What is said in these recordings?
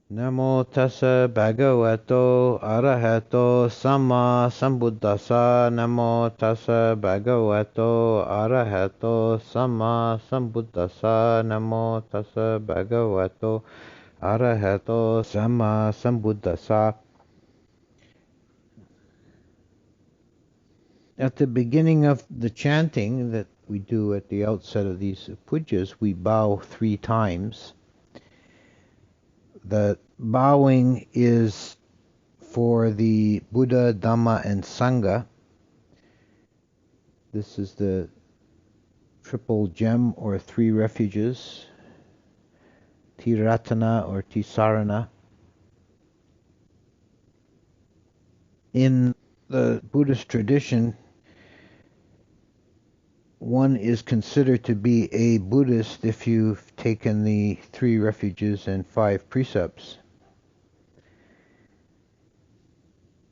Namo tassa bhagavato arahato samma sambuddhassa. Namo tassa bhagavato arahato samma sambuddhassa. Namo tassa bhagavato arahato samma sambuddhassa. At the beginning of the chanting that we do at the outset of these pujas, we bow 3 times. The bowing is for the Buddha, Dhamma, and Sangha. This is the triple gem or 3 refuges, Tiratana or Tisarana. In the Buddhist tradition, one is considered to be a Buddhist if you've taken the 3 refuges and 5 precepts.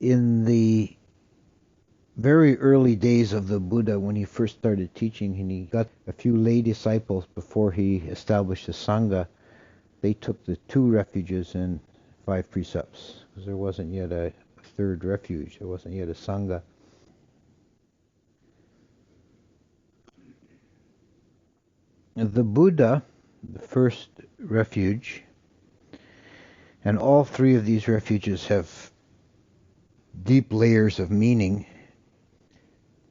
In the very early days of the Buddha, when he first started teaching and he got a few lay disciples before he established the Sangha, they took the 2 refuges and 5 precepts, because there wasn't yet a 3rd refuge, there wasn't yet a Sangha. The Buddha, the first refuge, and all 3 of these refuges have deep layers of meaning,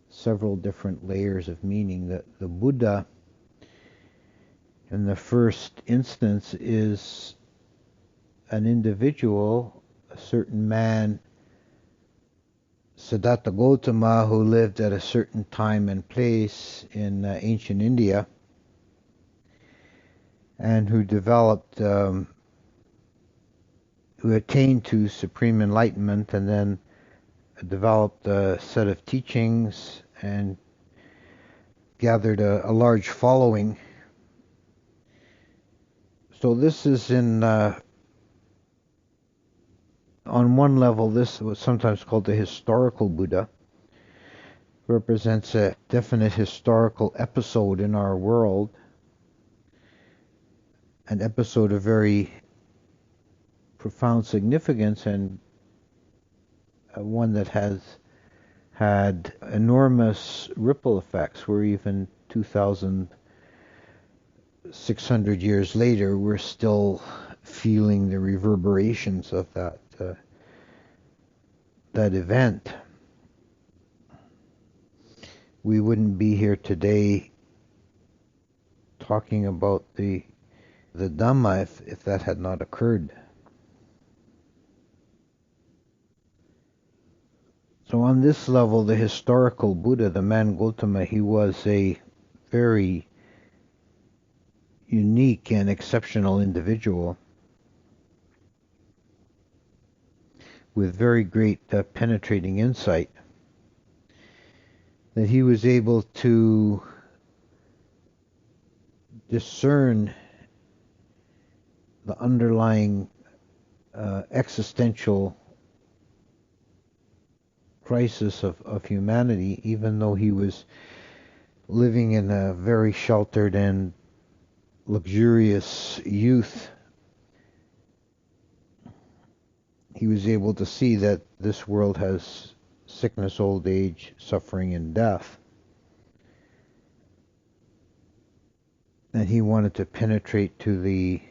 several different layers of meaning. The Buddha, in the first instance, is an individual, a certain man, Siddhartha Gautama, who lived at a certain time and place in ancient India, and who developed, who attained to supreme enlightenment, and then developed a set of teachings and gathered a large following. So this is on one level, this was sometimes called the historical Buddha, represents a definite historical episode in our world, an episode of very profound significance, and one that has had enormous ripple effects, where even 2,600 years later we're still feeling the reverberations of that event. We wouldn't be here today talking about the Dhamma if that had not occurred. So on this level, the historical Buddha, the man Gautama, he was a very unique and exceptional individual with very great penetrating insight, that he was able to discern the underlying existential crisis of humanity, even though he was living in a very sheltered and luxurious youth. He was able to see that this world has sickness, old age, suffering, and death. And he wanted to penetrate to the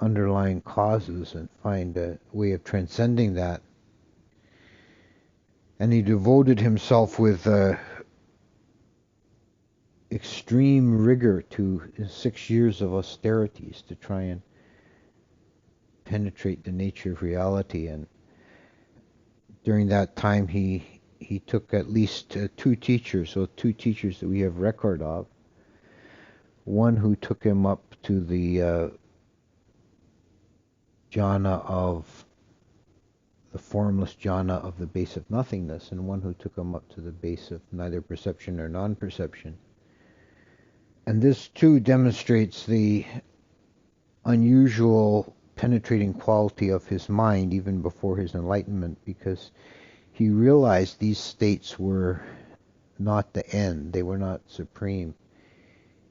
underlying causes and find a way of transcending that. And he devoted himself with extreme rigor to 6 years of austerities to try and penetrate the nature of reality. And during that time he took at least 2 teachers, so 2 teachers that we have record of. One who took him up to the jhana of the formless jhana of the base of nothingness, and one who took him up to the base of neither perception nor non-perception. And this too demonstrates the unusual penetrating quality of his mind even before his enlightenment, because he realized these states were not the end, they were not supreme.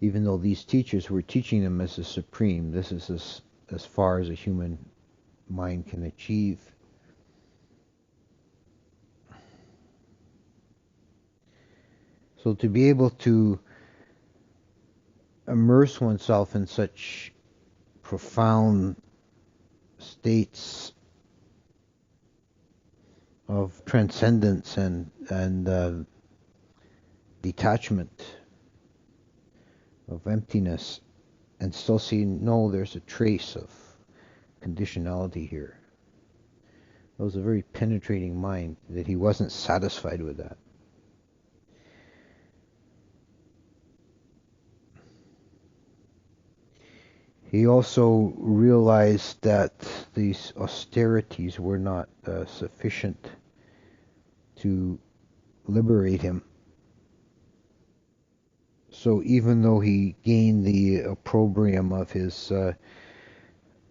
Even though these teachers were teaching them as a supreme, this is as far as a human mind can achieve. So to be able to immerse oneself in such profound states of transcendence and detachment, of emptiness, and still see, no, there's a trace of conditionality here. It was a very penetrating mind that he wasn't satisfied with that. He also realized that these austerities were not sufficient to liberate him. So even though he gained the opprobrium of his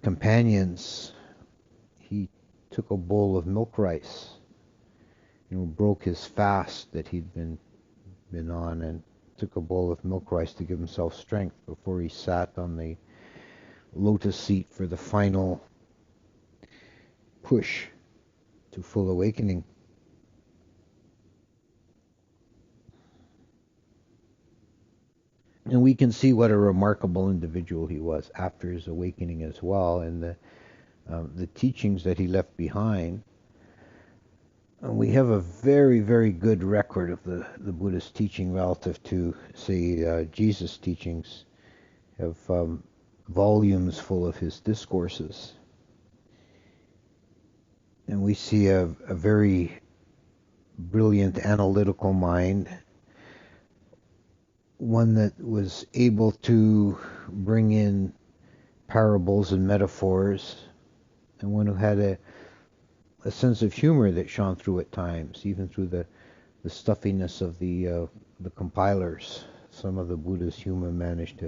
companions, he took a bowl of milk rice, broke his fast that he'd been on, and took a bowl of milk rice to give himself strength before he sat on the lotus seat for the final push to full awakening. And we can see what a remarkable individual he was after his awakening as well, and the teachings that he left behind. And we have a very, very good record of the Buddha's teaching relative to, say, Jesus' teachings. Have volumes full of his discourses. And we see a very brilliant analytical mind, one that was able to bring in parables and metaphors, and one who had a sense of humor that shone through at times, even through the stuffiness of the compilers. Some of the Buddha's humor managed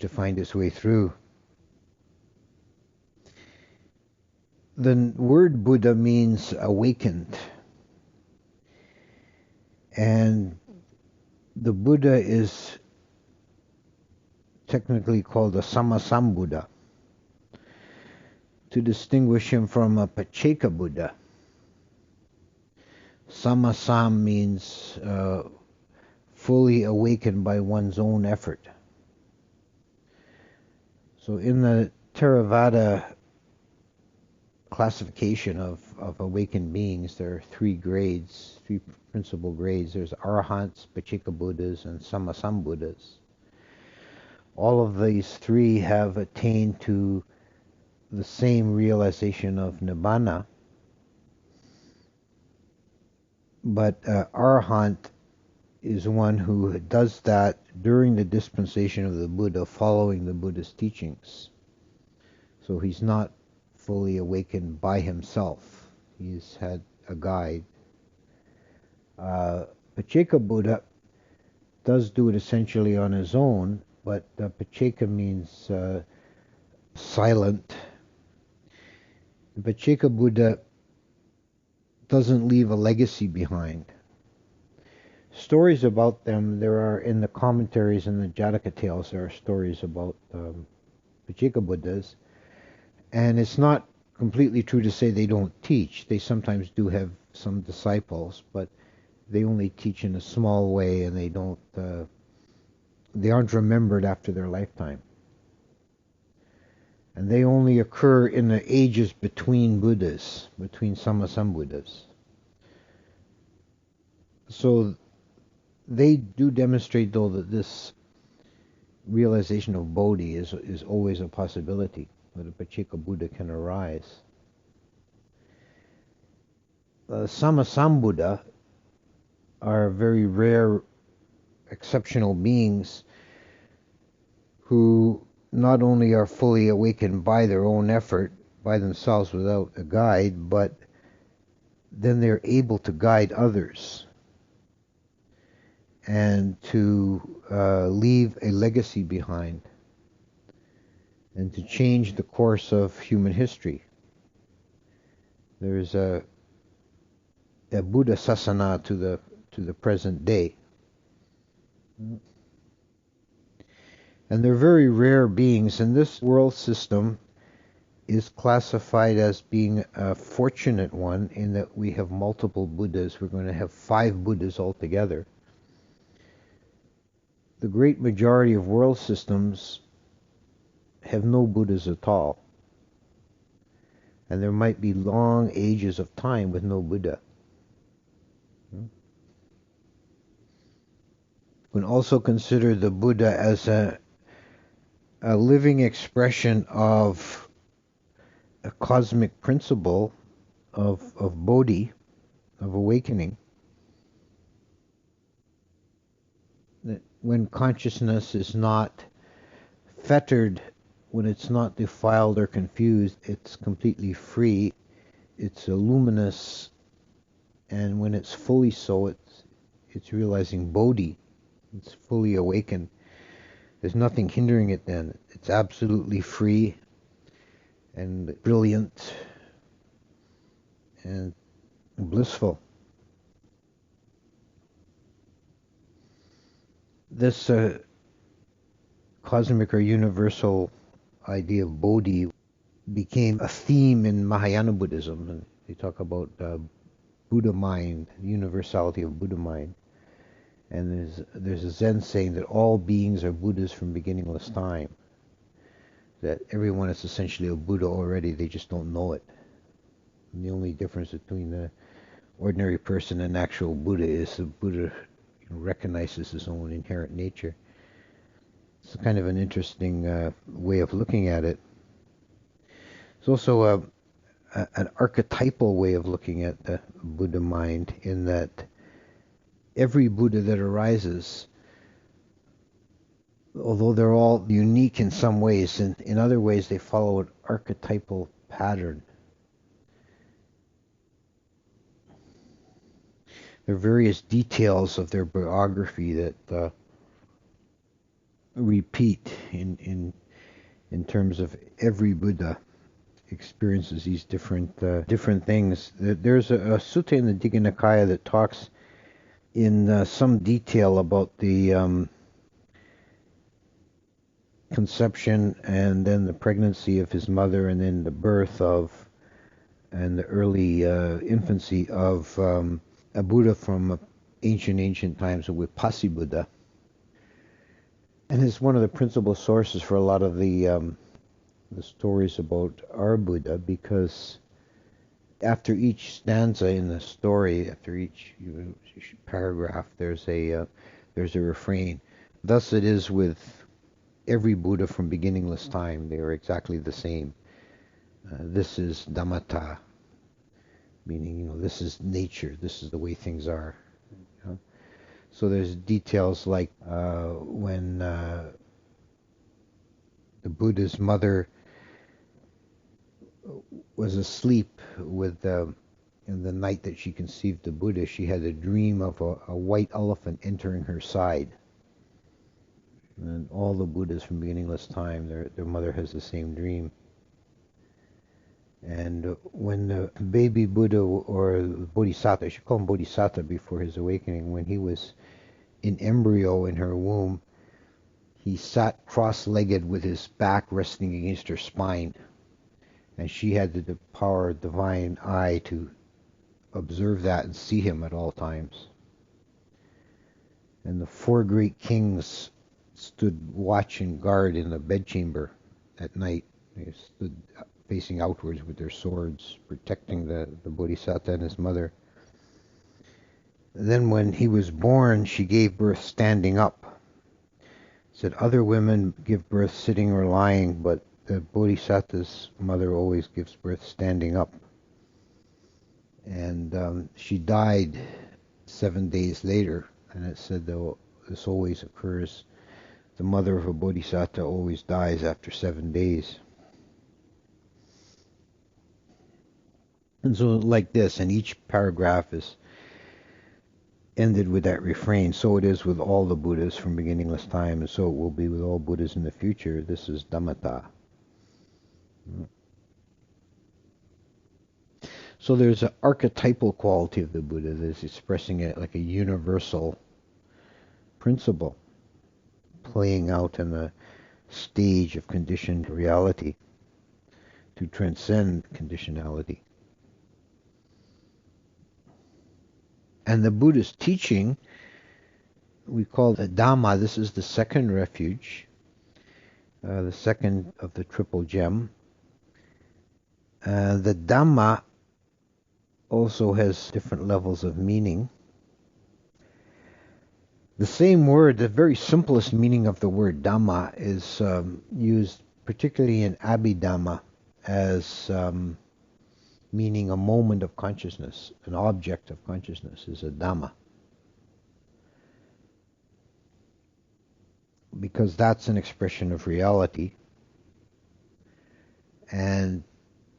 to find its way through. The word Buddha means awakened. And the Buddha is technically called a Sammasambuddha to distinguish him from a Pacceka Buddha. Sammasam means fully awakened by one's own effort. So in the Theravada classification of awakened beings, there are three principal grades. There's Arahants, Pacceka Buddhas, and Sammasambuddhas. All of these three have attained to the same realization of Nibbana, but Arahant is one who does that during the dispensation of the Buddha, following the Buddha's teachings. So he's not fully awakened by himself. He's had a guide. Pacceka Buddha does do it essentially on his own, but Pacceka means silent. The Pacceka Buddha doesn't leave a legacy behind. Stories about them, there are in the commentaries and the Jataka tales, there are stories about Pacceka Buddhas, and it's not completely true to say they don't teach. They sometimes do have some disciples, but they only teach in a small way, and they aren't remembered after their lifetime. And they only occur in the ages between Buddhas, between Sammasambuddhas. So they do demonstrate, though, that this realization of Bodhi is always a possibility, that a Pacceka Buddha can arise. Sammasambuddha are very rare, exceptional beings who not only are fully awakened by their own effort, by themselves without a guide, but then they're able to guide others and to leave a legacy behind and to change the course of human history. There's a Buddha Sasana to the present day. And they're very rare beings. In this world system, is classified as being a fortunate one in that we have multiple Buddhas. We're going to have 5 Buddhas altogether. The great majority of world systems have no Buddhas at all. And there might be long ages of time with no Buddha. You can also consider the Buddha as a living expression of a cosmic principle of Bodhi, of awakening. That when consciousness is not fettered, when it's not defiled or confused, it's completely free, it's luminous, and when it's fully so, it's realizing Bodhi. It's fully awakened. There's nothing hindering it then. It's absolutely free and brilliant and blissful. This cosmic or universal idea of Bodhi became a theme in Mahayana Buddhism. And they talk about Buddha mind, the universality of Buddha mind. And there's a Zen saying that all beings are Buddhas from beginningless time. That everyone is essentially a Buddha already, they just don't know it. And the only difference between the ordinary person and actual Buddha is the Buddha recognizes his own inherent nature. It's kind of an interesting way of looking at it. It's also an archetypal way of looking at the Buddha mind, in that every Buddha that arises, although they're all unique in some ways, in other ways they follow an archetypal pattern. There are various details of their biography that repeat in terms of every Buddha experiences these different things. There's a sutta in the Digha Nikaya that talks in some detail about the conception and then the pregnancy of his mother, and then the birth of and the early infancy of a Buddha from ancient times, a Vipassi Buddha. And it's one of the principal sources for a lot of the stories about our Buddha, because after each stanza in the story, after each paragraph, there's a refrain. Thus it is with every Buddha from beginningless time. They are exactly the same. This is Dhammata, meaning, this is nature. This is the way things are. So there's details like when the Buddha's mother was asleep in the night that she conceived the Buddha, she had a dream of a white elephant entering her side. And all the Buddhas from beginningless time, their mother has the same dream. And when the baby Buddha, or Bodhisattva, I should call him Bodhisattva before his awakening, when he was in embryo in her womb, he sat cross-legged with his back resting against her spine. And she had the power of divine eye to observe that and see him at all times. And the 4 great kings stood watch and guard in the bedchamber at night. They stood facing outwards with their swords, protecting the Bodhisattva and his mother. And then when he was born, she gave birth standing up. Said other women give birth sitting or lying, but the Bodhisattva's mother always gives birth standing up. And she died 7 days later, and it said, though this always occurs, the mother of a Bodhisattva always dies after 7 days. And so like this, and each paragraph is ended with that refrain. So it is with all the Buddhas from beginningless time, and so it will be with all Buddhas in the future. This is Dhammata. So there's an archetypal quality of the Buddha that is expressing it like a universal principle, playing out in the stage of conditioned reality, to to transcend conditionality. And the Buddhist teaching, we call the Dhamma. This is the second refuge, the second of the triple gem. The Dhamma also has different levels of meaning. The same word, the very simplest meaning of the word Dhamma, is used particularly in Abhidhamma as meaning a moment of consciousness. An object of consciousness is a Dhamma, because that's an expression of reality. And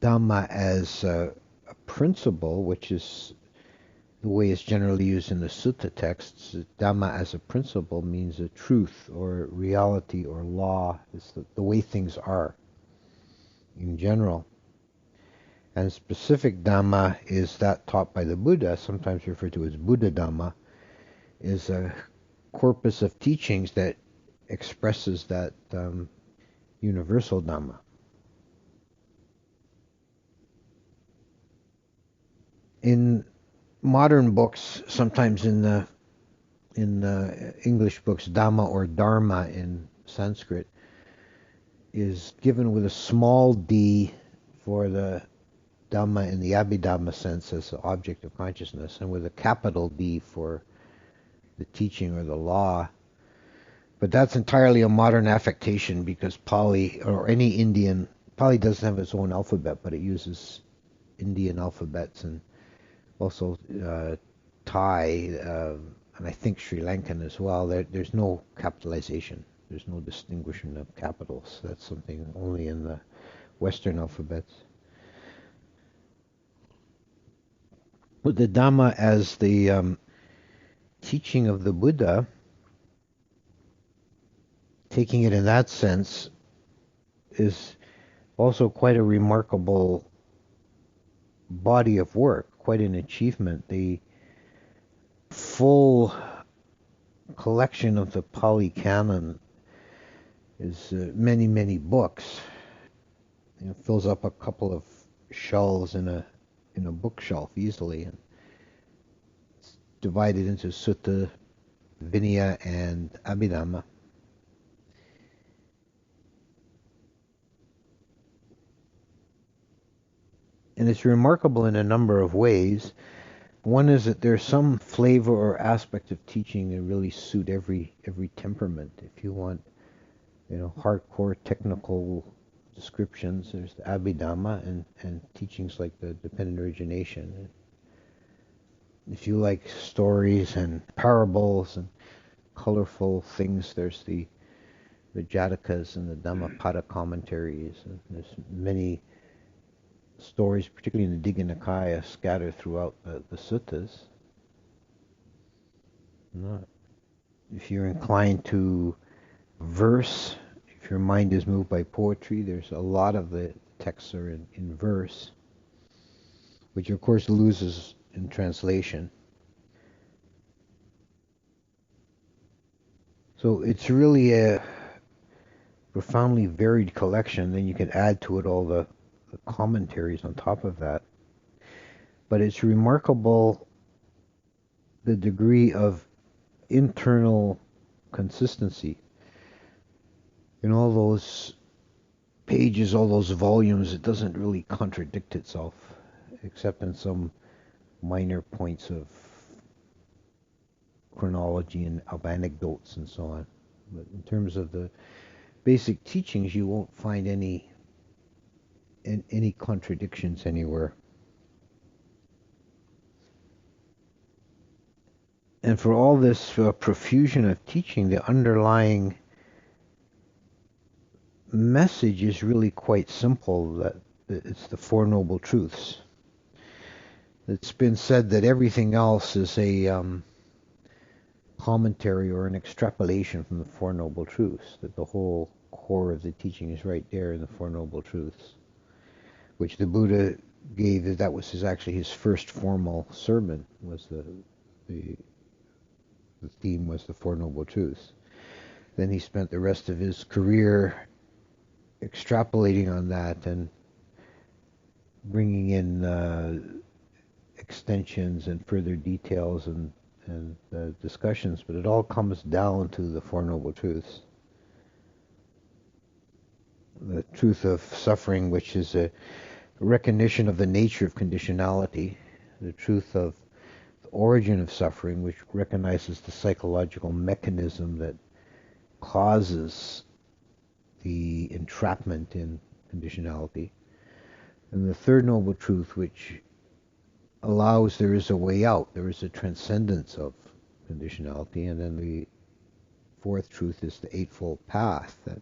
Dhamma as a principle, which is the way it's generally used in the sutta texts. Dhamma as a principle means a truth or reality or law. It's the way things are in general. And specific Dhamma is that taught by the Buddha, sometimes referred to as Buddha Dhamma, is a corpus of teachings that expresses that universal Dhamma. In modern books, sometimes in the English books, Dhamma or Dharma in Sanskrit is given with a small d for the Dhamma in the Abhidhamma sense as the object of consciousness, and with a capital D for the teaching or the law. But that's entirely a modern affectation, because Pali, or any Indian, Pali doesn't have its own alphabet, but it uses Indian alphabets, and also Thai, and I think Sri Lankan as well. There's no capitalization. There's no distinguishing of capitals. That's something only in the Western alphabets. But the Dhamma as the teaching of the Buddha, taking it in that sense, is also quite a remarkable body of work, quite an achievement. The full collection of the Pali Canon is many, many books. It fills up a couple of shelves in a bookshelf easily, and it's divided into Sutta, Vinaya, and Abhidhamma. And it's remarkable in a number of ways. One is that there's some flavor or aspect of teaching that really suit every temperament. If you want, hardcore technical descriptions, there's the Abhidhamma and teachings like the dependent origination. If you like stories and parables and colorful things, there's the Jatakas and the Dhammapada commentaries. And there's many stories, particularly in the Digha Nikaya, scattered throughout the suttas. If you're inclined to verse, if your mind is moved by poetry, there's a lot of the texts are in verse, which of course loses in translation. So it's really a profoundly varied collection. Then you can add to it all the commentaries on top of that. But it's remarkable the degree of internal consistency in all those pages, all those volumes. It doesn't really contradict itself, except in some minor points of chronology and of anecdotes and so on. But in terms of the basic teachings, you won't find any contradictions anywhere. And for all this profusion of teaching, the underlying message is really quite simple, that it's the Four Noble Truths. It's been said that everything else is a commentary or an extrapolation from the Four Noble Truths, that the whole core of the teaching is right there in the Four Noble Truths, which the Buddha gave. That was actually his first formal sermon, was the theme was the Four Noble Truths. Then he spent the rest of his career extrapolating on that and bringing in extensions and further details and discussions, but it all comes down to the Four Noble Truths. The truth of suffering, which is a recognition of the nature of conditionality, the truth of the origin of suffering, which recognizes the psychological mechanism that causes the entrapment in conditionality, and the third noble truth, which allows there is a way out, there is a transcendence of conditionality, and then the fourth truth is the Eightfold Path that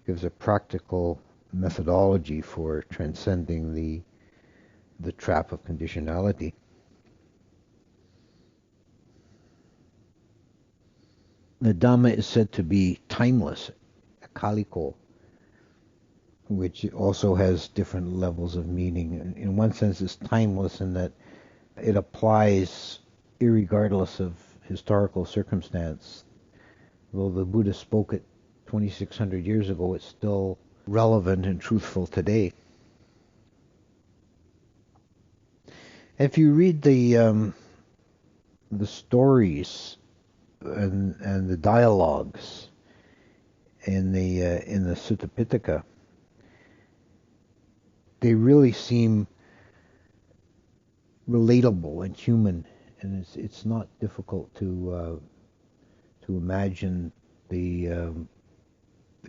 gives a practical methodology for transcending the trap of conditionality. The Dhamma is said to be timeless, akaliko, which also has different levels of meaning. In one sense, it's timeless in that it applies irregardless of historical circumstance. Though the Buddha spoke it 2,600 years ago, it's still relevant and truthful today. If you read the stories and the dialogues in the Sutta Pitaka, they really seem relatable and human, and it's not difficult to imagine the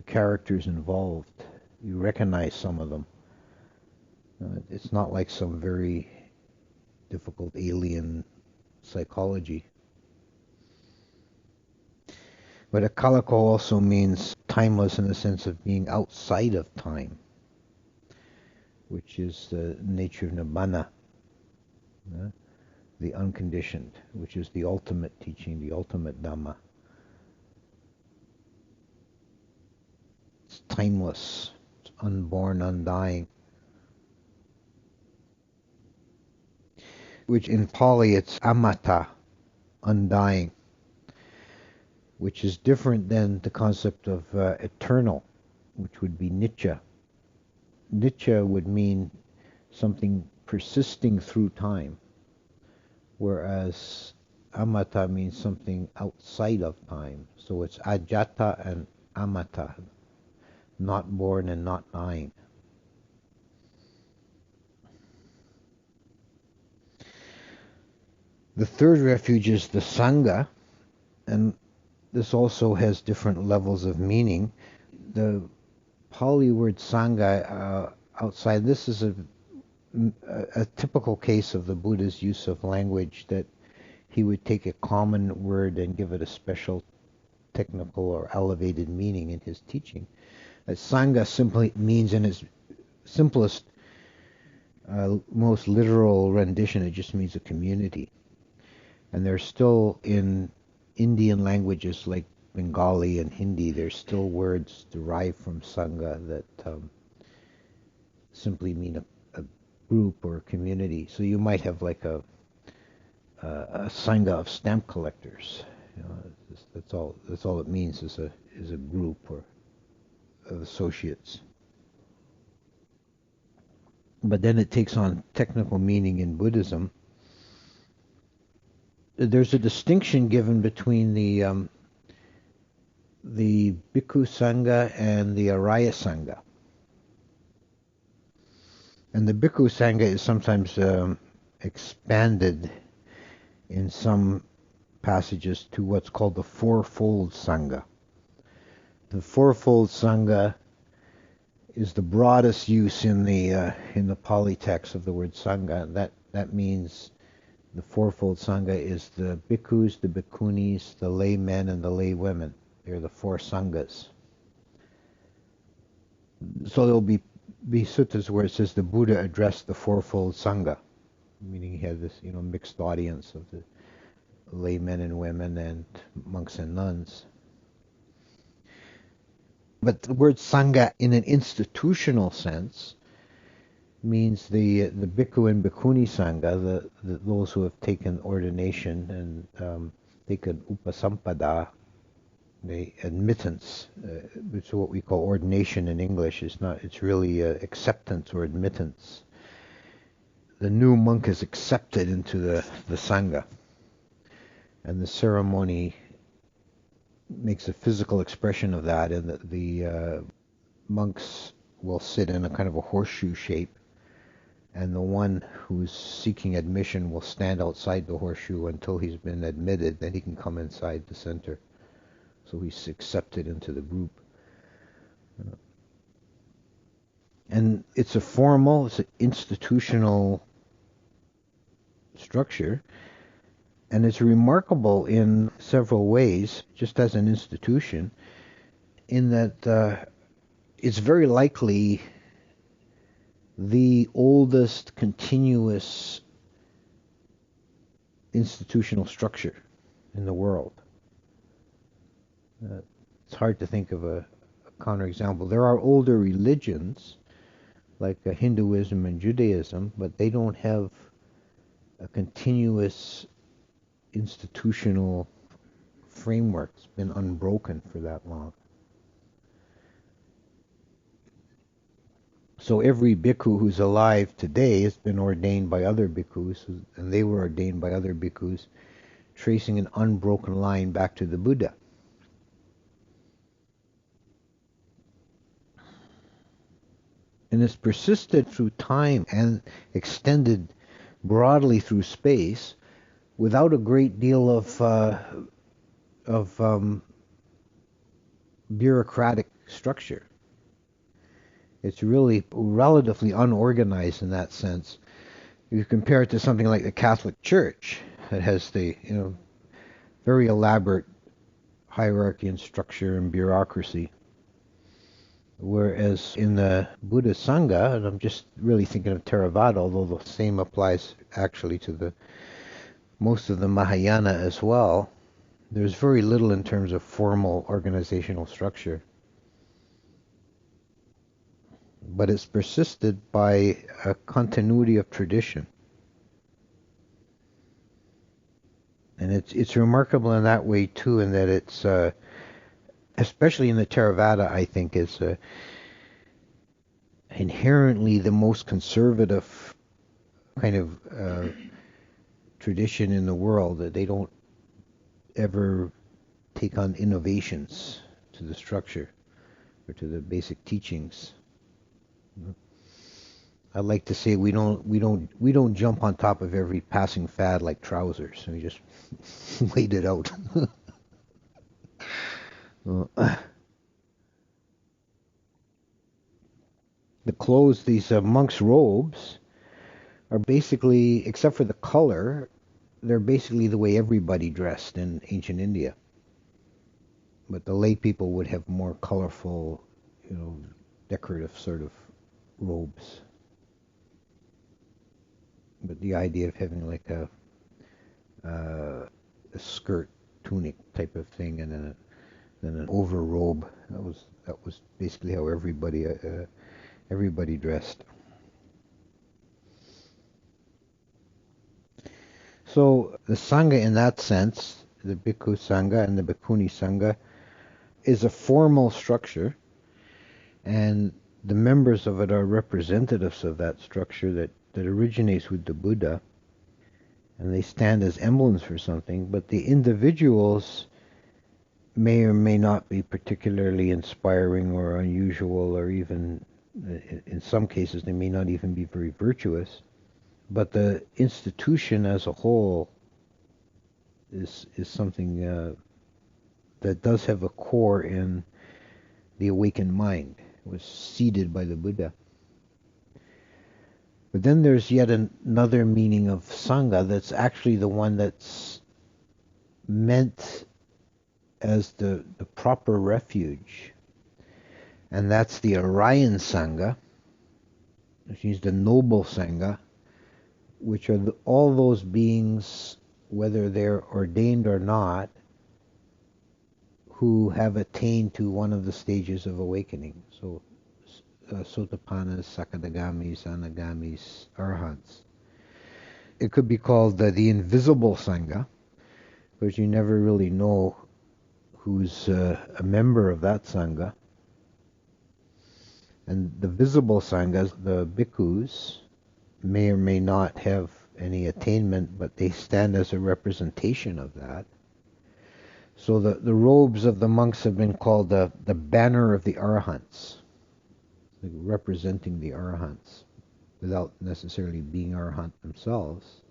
characters involved. You recognize some of them. It's not like some very difficult alien psychology. But akaliko also means timeless in the sense of being outside of time, which is the nature of nibbana, the unconditioned, which is the ultimate teaching, the ultimate Dhamma. It's timeless, it's unborn, undying. Which in Pali it's amata, undying, which is different than the concept of eternal, which would be nitya. Nitya would mean something persisting through time, whereas amata means something outside of time. So it's ajata and amata, not born and not dying. The third refuge is the Sangha, and this also has different levels of meaning. The Pali word Sangha outside, this is a typical case of the Buddha's use of language, that he would take a common word and give it a special technical or elevated meaning in his teaching. Sangha simply means, in its simplest, most literal rendition, it just means a community. And there's still, in Indian languages like Bengali and Hindi, there's still words derived from Sangha that simply mean a group or a community. So you might have like a Sangha of stamp collectors. You know, that's all it means, is a group or of associates. But then it takes on technical meaning in Buddhism. There's a distinction given between the Bhikkhu Sangha and the Araya Sangha. And the Bhikkhu Sangha is sometimes expanded in some passages to what's called the Fourfold Sangha. The Fourfold Sangha is the broadest use in the Pali text of the word Sangha. That means the Fourfold Sangha is the bhikkhus, the bhikkhunis, the laymen, and the laywomen. They're the four Sanghas. So there'll be suttas where it says the Buddha addressed the Fourfold Sangha, meaning he had this mixed audience of the laymen and women and monks and nuns. But the word Sangha in an institutional sense means the bhikkhu and bhikkhuni Sangha, those who have taken ordination and taken upasampada, the admittance, which is what we call ordination in English. It's really acceptance or admittance. the new monk is accepted into the Sangha. And the ceremony makes a physical expression of that, and the monks will sit in a kind of a horseshoe shape, and the one who's seeking admission will stand outside the horseshoe until he's been admitted, then he can come inside the center. So he's accepted into the group. And it's an institutional structure, and it's remarkable in several ways, just as an institution, in that it's very likely the oldest continuous institutional structure in the world. It's hard to think of a counterexample. There are older religions, like Hinduism and Judaism, but they don't have a continuous institutional framework. It's been unbroken for that long. So every bhikkhu who's alive today has been ordained by other bhikkhus, and they were ordained by other bhikkhus, tracing an unbroken line back to the Buddha. And it's persisted through time and extended broadly through space without a great deal of bureaucratic structure. It's really relatively unorganized in that sense. If you compare it to something like the Catholic Church, that has the very elaborate hierarchy and structure and bureaucracy. Whereas in the Buddha Sangha, and I'm just really thinking of Theravada, although the same applies actually to the most of the Mahayana as well, there's very little in terms of formal organizational structure. But it's persisted by a continuity of tradition. And it's remarkable in that way too, in that it's especially in the Theravada, I think, is inherently the most conservative kind of tradition in the world. That they don't ever take on innovations to the structure or to the basic teachings. I like to say we don't jump on top of every passing fad like trousers. We just wait it out. The clothes, these monks' robes, are basically, except for the color, they're basically the way everybody dressed in ancient India. But the lay people would have more colorful, decorative sort of robes. But the idea of having like a skirt, tunic type of thing, and then an overrobe, that was basically how everybody dressed. So the Sangha in that sense, the Bhikkhu Sangha and the Bhikkhuni Sangha, is a formal structure, and the members of it are representatives of that structure that originates with the Buddha, and they stand as emblems for something, but the individuals may or may not be particularly inspiring or unusual, or even, in some cases, they may not even be very virtuous. But the institution as a whole is something that does have a core in the awakened mind. It was seeded by the Buddha. But then there's yet another meaning of Sangha that's actually the one that's meant as the proper refuge. And that's the Aryan Sangha, which is the noble Sangha, which are all those beings, whether they're ordained or not, who have attained to one of the stages of awakening. So Sotapannas, Sakadagamis, Anagamis, Arhants. It could be called the invisible Sangha, because you never really know who's a member of that Sangha. And the visible Sanghas, the bhikkhus, may or may not have any attainment, but they stand as a representation of that. So the robes of the monks have been called the banner of the Arahants, like representing the Arahants, without necessarily being Arahant themselves.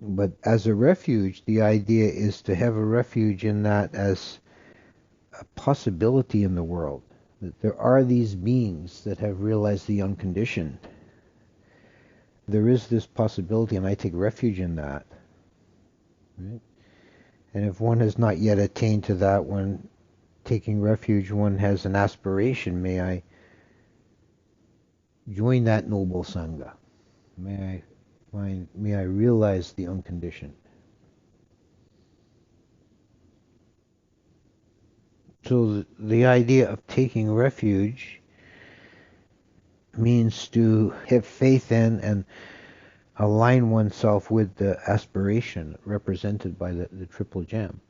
But as a refuge, the idea is to have a refuge in that as a possibility in the world. That there are these beings that have realized the unconditioned. There is this possibility, and I take refuge in that. Right? And if one has not yet attained to that, when taking refuge, one has an aspiration. May I join that noble Sangha? May I realize the unconditioned? So the idea of taking refuge means to have faith in and align oneself with the aspiration represented by the triple gem.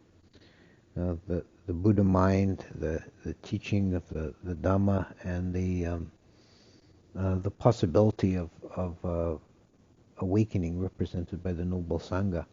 The Buddha mind, the teaching of the Dhamma, and the possibility of awakening represented by the Noble Sangha.